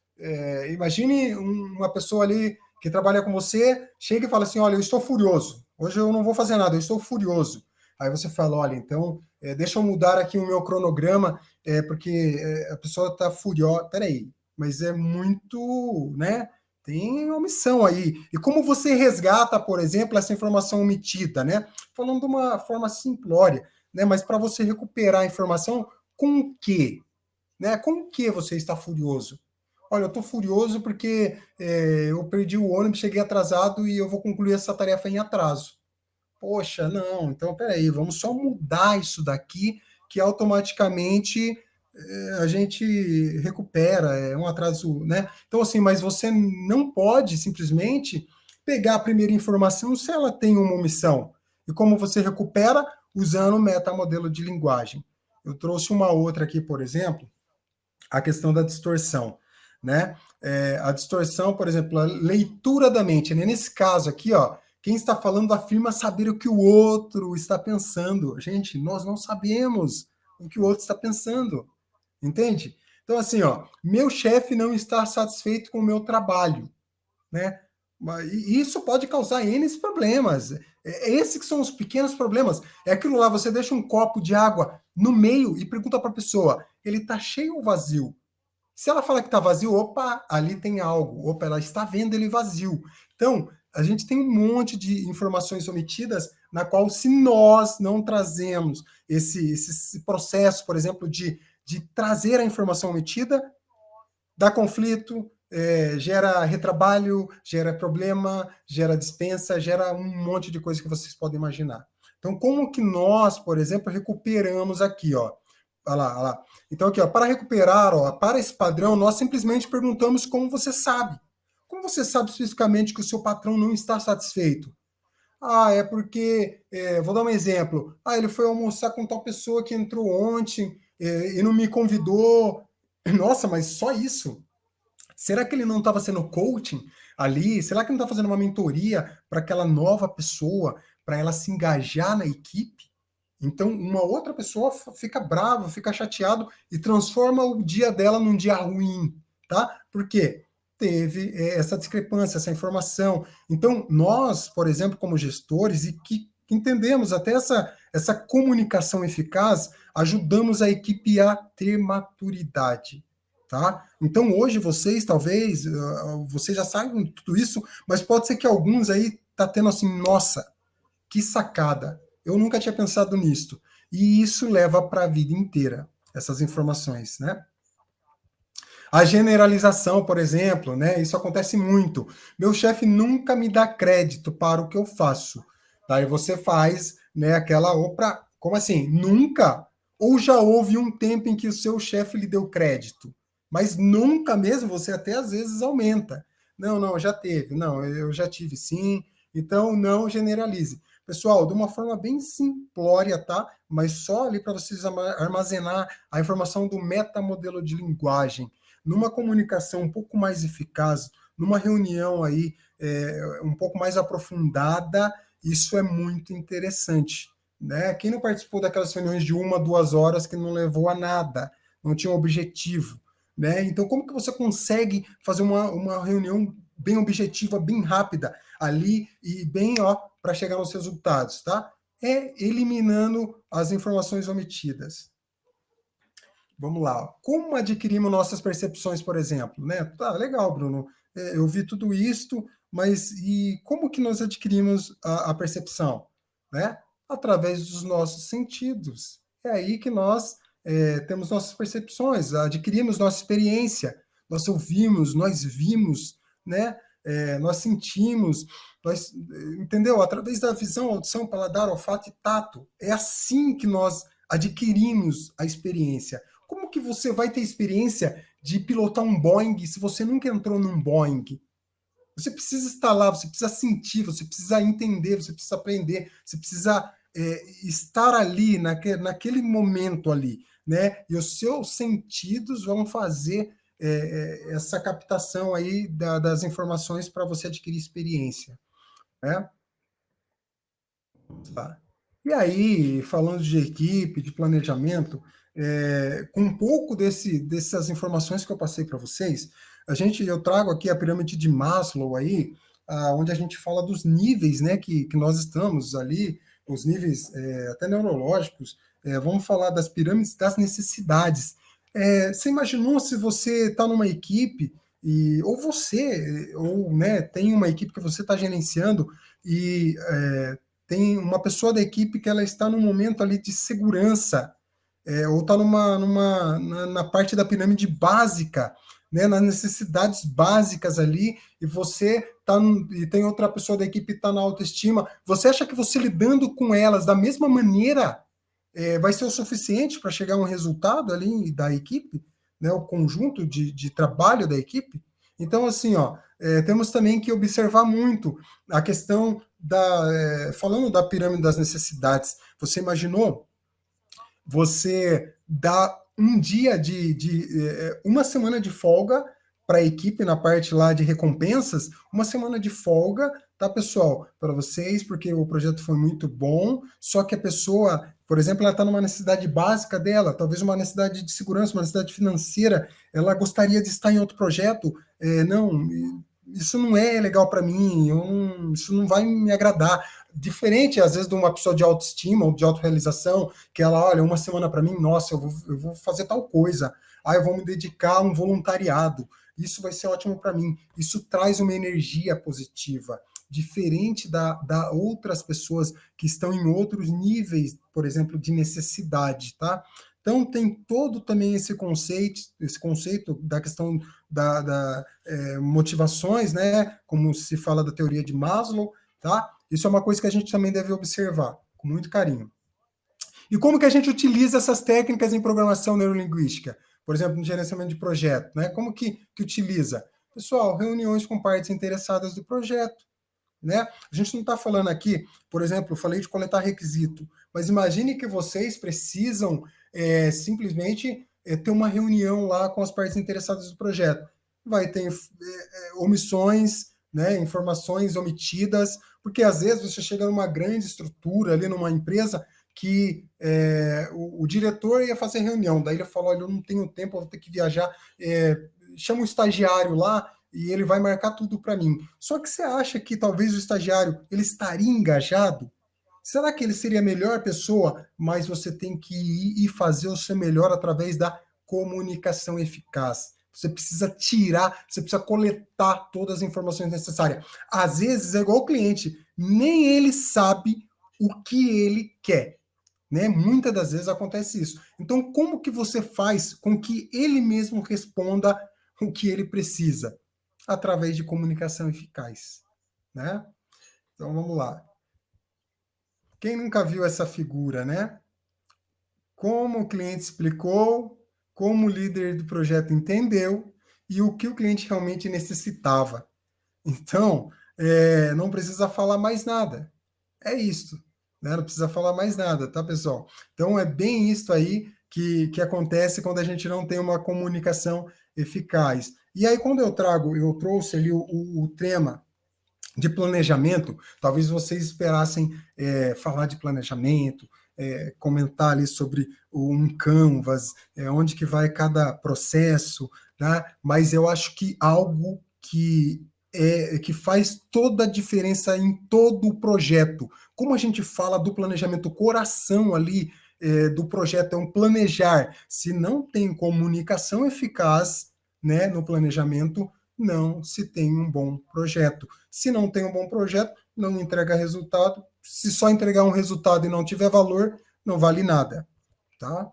imagine uma pessoa ali que trabalha com você, chega e fala assim, olha, eu estou furioso, hoje eu não vou fazer nada, eu estou furioso. Aí você fala, olha, então, deixa eu mudar aqui o meu cronograma, porque a pessoa está furiosa. Peraí, mas é muito, né? Tem omissão aí. E como você resgata, por exemplo, essa informação omitida, né? Falando de uma forma simplória, né? Mas para você recuperar a informação, com o quê? Né? Com o que você está furioso? Olha, eu estou furioso porque eu perdi o ônibus, cheguei atrasado e eu vou concluir essa tarefa em atraso. Poxa, não, então peraí, vamos só mudar isso daqui, que automaticamente a gente recupera, é um atraso, né? Então, assim, mas você não pode simplesmente pegar a primeira informação se ela tem uma omissão. E como você recupera? Usando o metamodelo de linguagem. Eu trouxe uma outra aqui, por exemplo, a questão da distorção, né? A distorção, por exemplo, a leitura da mente, né? Nesse caso aqui, ó, quem está falando afirma saber o que o outro está pensando. Gente, nós não sabemos o que o outro está pensando, entende? Então, assim, ó, meu chefe não está satisfeito com o meu trabalho, né? E isso pode causar N problemas. Esses que são os pequenos problemas. É aquilo lá, você deixa um copo de água no meio e pergunta para a pessoa, ele está cheio ou vazio? Se ela fala que está vazio, opa, ali tem algo. Opa, ela está vendo ele vazio. Então, a gente tem um monte de informações omitidas na qual, se nós não trazemos esse processo, por exemplo, de trazer a informação omitida, dá conflito, gera retrabalho, gera problema, gera dispensa, gera um monte de coisa que vocês podem imaginar. Então, como que nós, por exemplo, recuperamos aqui, ó? Olha lá, olha lá. Então, aqui, ó, para recuperar, ó, para esse padrão, nós simplesmente perguntamos como você sabe. Como você sabe especificamente que o seu patrão não está satisfeito? Ah, é porque, vou dar um exemplo. Ah, ele foi almoçar com tal pessoa que entrou ontem e não me convidou. Nossa, mas só isso? Será que ele não estava sendo coaching ali? Será que não está fazendo uma mentoria para aquela nova pessoa, para ela se engajar na equipe? Então, uma outra pessoa fica brava, fica chateado e transforma o dia dela num dia ruim, tá? Por quê? Teve essa discrepância, essa informação. Então, nós, por exemplo, como gestores, e que entendemos até essa comunicação eficaz, ajudamos a equipe a ter maturidade, tá? Então, hoje vocês, talvez, vocês já sabem tudo isso, mas pode ser que alguns aí tá tendo assim, nossa, que sacada, eu nunca tinha pensado nisso. E isso leva para a vida inteira, essas informações, né? A generalização, por exemplo, né? Isso acontece muito. Meu chefe nunca me dá crédito para o que eu faço. Daí você faz, né, aquela, opa, como assim? Nunca? Ou já houve um tempo em que o seu chefe lhe deu crédito? Mas nunca mesmo, você até às vezes aumenta. Não, não, já teve. Não, eu já tive sim. Então, não generalize. Pessoal, de uma forma bem simplória, tá? Mas só ali para vocês armazenar a informação do metamodelo de linguagem numa comunicação um pouco mais eficaz, numa reunião aí um pouco mais aprofundada, isso é muito interessante. Né? Quem não participou daquelas reuniões de 1, 2 horas que não levou a nada, não tinha um objetivo? Né? Então, como que você consegue fazer uma reunião bem objetiva, bem rápida ali e bem para chegar nos resultados, tá? É eliminando as informações omitidas. Vamos lá. Como adquirimos nossas percepções, por exemplo? Né? Tá, legal, Bruno. Eu vi tudo isto, mas e como que nós adquirimos a percepção? Né? Através dos nossos sentidos. É aí que nós temos nossas percepções, adquirimos nossa experiência, nós ouvimos, nós vimos, né? Nós sentimos, nós, entendeu? Através da visão, audição, paladar, olfato e tato. É assim que nós adquirimos a experiência. Como que você vai ter experiência de pilotar um Boeing se você nunca entrou num Boeing? Você precisa estar lá, você precisa sentir, você precisa entender, você precisa aprender, você precisa estar ali, naquele momento ali, né? E os seus sentidos vão fazer essa captação aí das informações para você adquirir experiência, né? Tá. E aí, falando de equipe, de planejamento, com um pouco dessas informações que eu passei para vocês, eu trago aqui a pirâmide de Maslow aí, onde a gente fala dos níveis, né, que nós estamos ali, os níveis até neurológicos, vamos falar das pirâmides das necessidades. Você imaginou se você está numa equipe, ou né, tem uma equipe que você está gerenciando, e tem uma pessoa da equipe que ela está num momento ali de segurança, ou está na parte da pirâmide básica, né, nas necessidades básicas ali, e e tem outra pessoa da equipe que está na autoestima. Você acha que você lidando com elas da mesma maneira vai ser o suficiente para chegar a um resultado ali da equipe, né, o conjunto de trabalho da equipe? Então, assim, ó, temos também que observar muito a questão falando da pirâmide das necessidades. Você imaginou você dá um dia uma semana de folga para a equipe na parte lá de recompensas, uma semana de folga, tá, pessoal, para vocês, porque o projeto foi muito bom, só que a pessoa, por exemplo, ela está numa necessidade básica dela, talvez uma necessidade de segurança, uma necessidade financeira, ela gostaria de estar em outro projeto, não, isso não é legal para mim, isso não vai me agradar. Diferente, às vezes, de uma pessoa de autoestima ou de autorrealização, que ela, olha, uma semana para mim, nossa, eu vou fazer tal coisa, eu vou me dedicar a um voluntariado, isso vai ser ótimo para mim. Isso traz uma energia positiva, diferente da outras pessoas que estão em outros níveis, por exemplo, de necessidade, tá? Então, tem todo também esse conceito da questão da motivações, né? Como se fala da teoria de Maslow, tá? Isso é uma coisa que a gente também deve observar com muito carinho. E como que a gente utiliza essas técnicas em programação neurolinguística? Por exemplo, no gerenciamento de projeto, né? Como que utiliza? Pessoal, reuniões com partes interessadas do projeto, né? A gente não está falando aqui, por exemplo, eu falei de coletar requisito, mas imagine que vocês precisam simplesmente ter uma reunião lá com as partes interessadas do projeto. Vai ter omissões, né, informações omitidas, porque às vezes você chega numa grande estrutura ali, numa empresa, que o diretor ia fazer reunião, daí ele falou, olha, eu não tenho tempo, eu vou ter que viajar, chama um estagiário lá, e ele vai marcar tudo para mim. Só que você acha que talvez o estagiário ele estaria engajado? Será que ele seria a melhor pessoa? Mas você tem que ir e fazer o seu melhor através da comunicação eficaz. Você precisa você precisa coletar todas as informações necessárias. Às vezes é igual o cliente, nem ele sabe o que ele quer. Né? Muitas das vezes acontece isso. Então, como que você faz com que ele mesmo responda o que ele precisa? Através de comunicação eficaz, né? Então vamos lá. Quem nunca viu essa figura, né? Como o cliente explicou, como o líder do projeto entendeu e o que o cliente realmente necessitava. Então, não precisa falar mais nada. É isso, né? Não precisa falar mais nada, tá, pessoal? Então é bem isso aí que acontece quando a gente não tem uma comunicação eficaz. E aí, quando eu trouxe ali o tema de planejamento, talvez vocês esperassem falar de planejamento, comentar ali sobre um canvas, onde que vai cada processo, né? Mas eu acho que algo que faz toda a diferença em todo o projeto. Como a gente fala do planejamento, o coração ali do projeto é um planejar. Se não tem comunicação eficaz, né, no planejamento, não se tem um bom projeto. Se não tem um bom projeto, não entrega resultado. Se só entregar um resultado e não tiver valor, não vale nada, tá?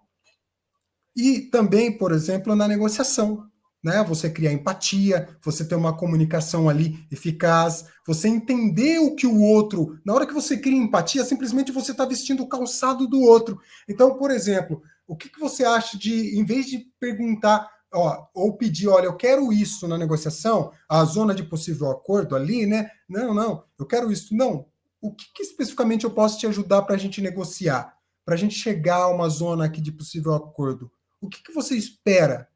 E também, por exemplo, na negociação, né? Você criar empatia, você ter uma comunicação ali eficaz, você entender o que o outro. Na hora que você cria empatia, simplesmente você está vestindo o calçado do outro. Então, por exemplo, o que você acha de, em vez de perguntar, ó, ou pedir, olha, eu quero isso na negociação, a zona de possível acordo ali, né? Não, eu quero isso. Não. O que especificamente eu posso te ajudar para a gente negociar? Para a gente chegar a uma zona aqui de possível acordo? O que você espera?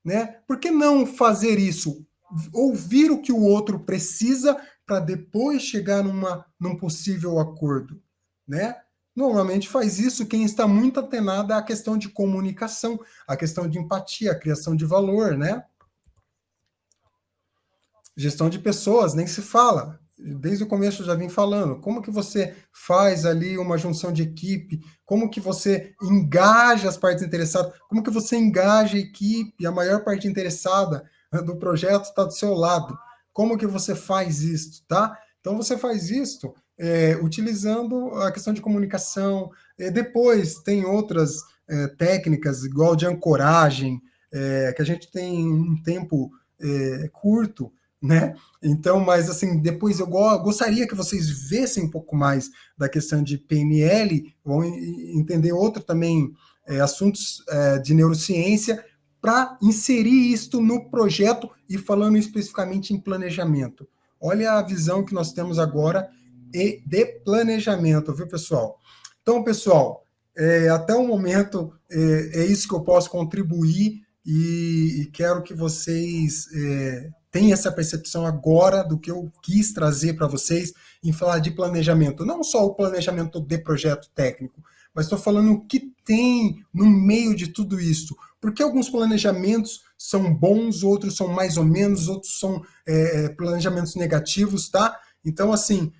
Né? Por que não fazer isso? Ouvir o que o outro precisa para depois chegar num possível acordo, né? Normalmente faz isso quem está muito atenado à questão de comunicação, à questão de empatia, à criação de valor, né? Gestão de pessoas, nem se fala. Desde o começo eu já vim falando. Como que você faz ali uma junção de equipe? Como que você engaja as partes interessadas? Como que você engaja a equipe? A maior parte interessada do projeto está do seu lado. Como que você faz isso, tá? Então você faz isso utilizando a questão de comunicação. Depois tem outras técnicas, igual de ancoragem, que a gente tem um tempo curto, né? Então, mas assim, depois eu gostaria que vocês vissem um pouco mais da questão de PNL, vão entender outro também assuntos de neurociência, para inserir isto no projeto e falando especificamente em planejamento. Olha a visão que nós temos agora de planejamento, viu, pessoal? Então, pessoal, até o momento é isso que eu posso contribuir e quero que vocês tenham essa percepção agora do que eu quis trazer para vocês em falar de planejamento. Não só o planejamento de projeto técnico, mas estou falando o que tem no meio de tudo isso. Porque alguns planejamentos são bons, outros são mais ou menos, outros são planejamentos negativos, tá? Então, assim,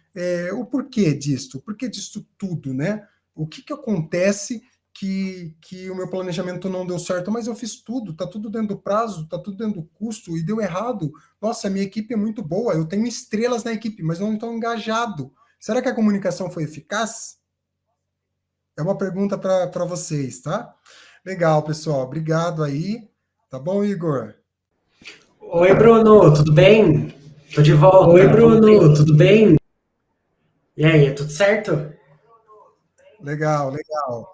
o porquê disto? O porquê disto tudo, né? O que acontece que o meu planejamento não deu certo, mas eu fiz tudo, tá tudo dentro do prazo, tá tudo dentro do custo e deu errado. Nossa, a minha equipe é muito boa, eu tenho estrelas na equipe, mas não estou engajado. Será que a comunicação foi eficaz? É uma pergunta para vocês, tá? Legal, pessoal. Obrigado aí. Tá bom, Igor? Oi, Bruno, tudo bem? Tô de volta. Oi, Bruno, tudo bem? E aí, tudo certo? Legal, legal.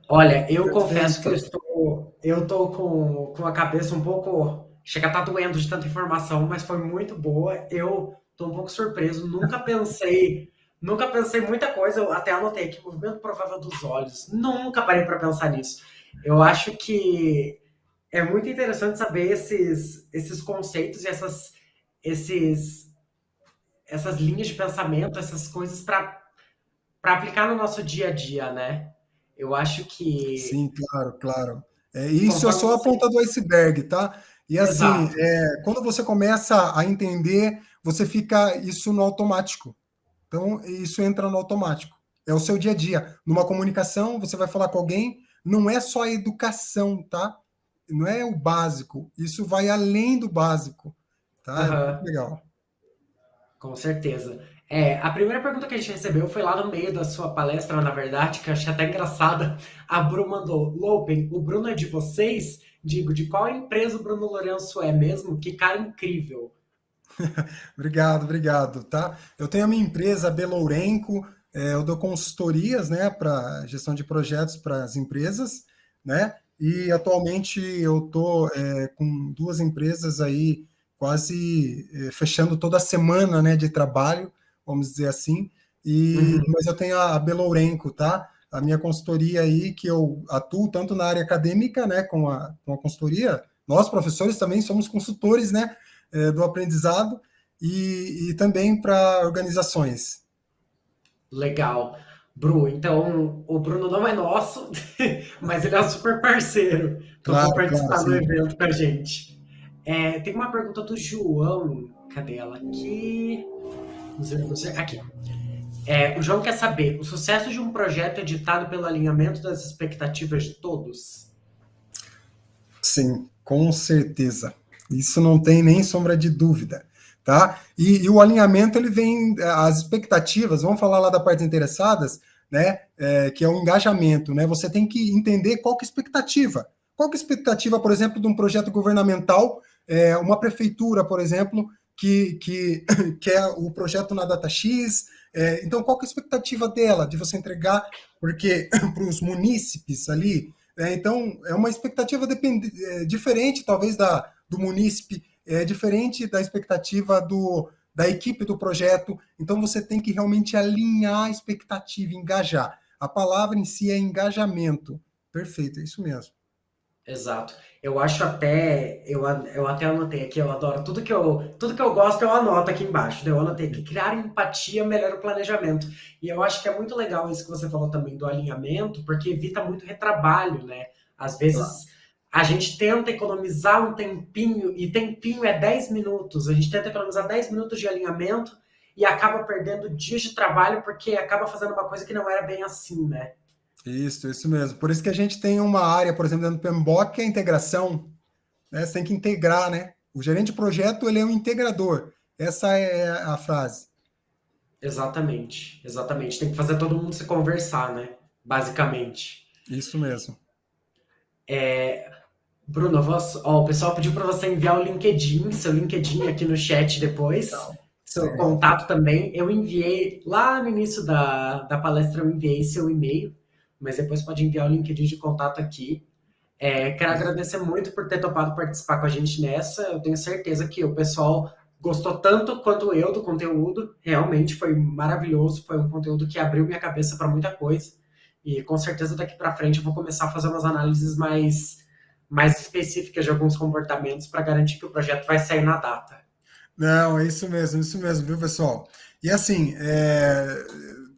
Olha, eu confesso que Perfeito. eu tô com a cabeça um pouco, chega a estar doendo de tanta informação, mas foi muito boa. Eu tô um pouco surpreso, nunca pensei muita coisa, eu até anotei aqui, movimento provável dos olhos. Nunca parei para pensar nisso. Eu acho que é muito interessante saber esses conceitos e esses, essas linhas de pensamento, essas coisas para aplicar no nosso dia a dia, né? Eu acho que Sim, claro, claro. Isso é conforme só a você. ponta do iceberg, tá? E assim, Exato. quando você começa a entender, você fica isso no automático. Então, isso entra no automático. É o seu dia a dia. Numa comunicação, você vai falar com alguém, não é só a educação, tá? Não é o básico. Isso vai além do básico, tá? É muito Aham, legal. com certeza. A primeira pergunta que a gente recebeu foi lá no meio da sua palestra, na verdade, que eu achei até engraçada. A Bru mandou: Lopen, o Bruno é de vocês? Digo, de qual empresa o Bruno Lourenço é mesmo? Que cara incrível. Obrigado, obrigado, tá? Eu tenho a minha empresa, a Belourenco, eu dou consultorias, né, para gestão de projetos para as empresas, né? E atualmente eu tô com duas empresas aí quase fechando toda a semana, né, de trabalho, vamos dizer assim. Uhum. Mas eu tenho a Belourenco, tá? A minha consultoria aí que eu atuo tanto na área acadêmica, né, com a consultoria. Nós professores também somos consultores, né? Do aprendizado e também para organizações. Legal. Bru, então o Bruno não é nosso, mas ele é um super parceiro. Topou Claro, claro, participar do sim. evento com a gente. Tem uma pergunta do João. Cadê ela aqui? Aqui. O João quer saber: o sucesso de um projeto é ditado pelo alinhamento das expectativas de todos? Sim, com certeza. Isso não tem nem sombra de dúvida, tá? E o alinhamento, ele vem, as expectativas, vamos falar lá da parte interessadas, né? Que é o engajamento, né? Você tem que entender qual que é a expectativa. Qual que é a expectativa, por exemplo, de um projeto governamental, uma prefeitura, por exemplo, que quer o projeto na data X. Então, qual que é a expectativa dela de você entregar? Porque para os munícipes ali, então é uma expectativa diferente, talvez do munícipe, diferente da expectativa da equipe do projeto. Então, você tem que realmente alinhar a expectativa, engajar. A palavra em si é engajamento. Perfeito, é isso mesmo. Exato. Eu acho até, eu até anotei aqui, eu adoro tudo que eu gosto, eu anoto aqui embaixo. Né? Eu anotei que criar empatia melhora o planejamento. E eu acho que é muito legal isso que você falou também do alinhamento, porque evita muito retrabalho, né? Às Claro. vezes a gente tenta economizar um tempinho, e tempinho é 10 minutos. A gente tenta economizar 10 minutos de alinhamento e acaba perdendo dias de trabalho porque acaba fazendo uma coisa que não era bem assim, né? Isso mesmo. Por isso que a gente tem uma área, por exemplo, dentro do PMBOK, que é a integração, né? Você tem que integrar, né? O gerente de projeto, ele é um integrador. Essa é a frase. Exatamente, exatamente. Tem que fazer todo mundo se conversar, né? Basicamente. Isso mesmo. Bruno, ó, o pessoal pediu para você enviar o LinkedIn, seu LinkedIn aqui no chat depois, Legal. seu Legal. contato também. Eu enviei lá no início da palestra, eu enviei seu e-mail, mas depois pode enviar o LinkedIn de contato aqui. Quero agradecer muito por ter topado participar com a gente nessa. Eu tenho certeza que o pessoal gostou tanto quanto eu do conteúdo. Realmente foi maravilhoso. Foi um conteúdo que abriu minha cabeça para muita coisa. E com certeza daqui para frente eu vou começar a fazer umas análises mais específicas de alguns comportamentos para garantir que o projeto vai sair na data. Não, é isso mesmo, viu, pessoal? E assim,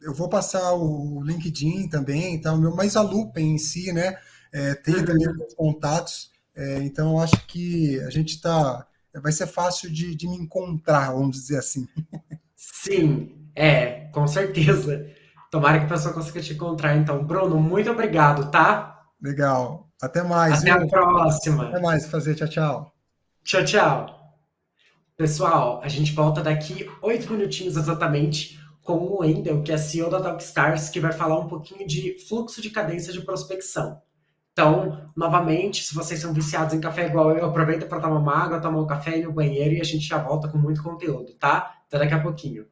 eu vou passar o LinkedIn também, tá? Mas a Lupen em si, né? Tem também Uhum. os contatos, então eu acho que a gente vai ser fácil de me encontrar, vamos dizer assim. Sim, com certeza. Tomara que a pessoa consiga te encontrar. Então, Bruno, muito obrigado, tá? Legal. Até mais, Até a viu? Até próxima. mais, fazer tchau, tchau. Tchau, tchau. Pessoal, a gente volta daqui 8 minutinhos exatamente com o Wendel, que é CEO da Talkstars, que vai falar um pouquinho de fluxo de cadência de prospecção. Então, novamente, se vocês são viciados em café igual eu, aproveita para tomar uma água, tomar um café e ir no banheiro e a gente já volta com muito conteúdo, tá? Até daqui a pouquinho.